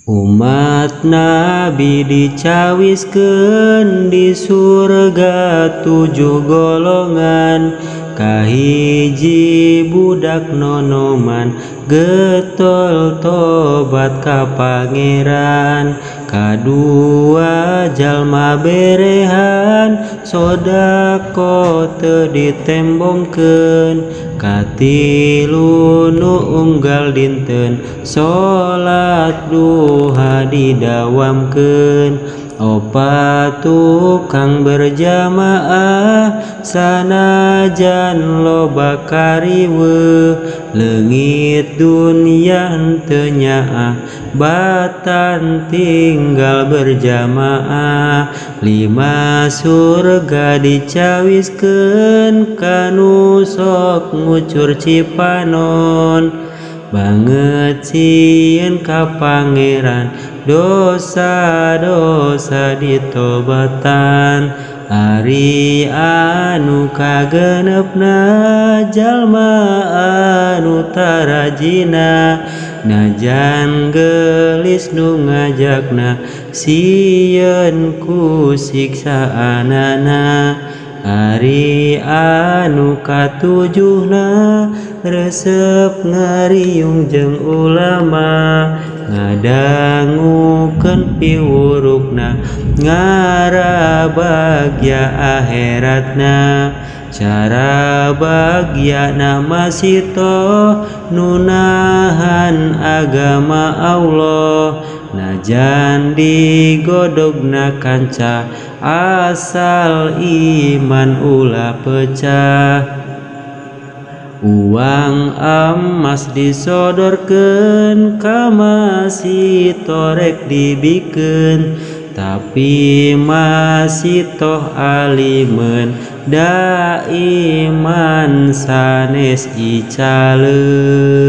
Umat Nabi dicawiskeun di surga 7 golongan. Kahiji budak nonoman getol tobat ka Pangeran. Kadua jalma berehan sodako teu ditembongkeun. Katilu nu unggal dinten salat duha didawamkeun. Opat tukang berjamaah sanajan loba kariweuh. Leungit dunya henteu nyaah batan tinggal berjamaah. 5 surga dicawiskeun kanu sok ngucur cipanon. Banget sieun ka Pangeran dosa-dosa ditobatan. Ari anu kagenepna jalma anu tarajina, najan gelis nu ngajakna sieun ku siksaanana. Ari anu katujuhna resep ngariung jeung ulama, ngadangukeun piwurukna ngarabagya akhiratna. Cara bagyana masito nunahan agama Allah, najan digodogna kanca asal iman ulah pecah. Uang emas disodorkeun ka masito rek dibikeun, tapi masito alimeun da iman sanes icaleun.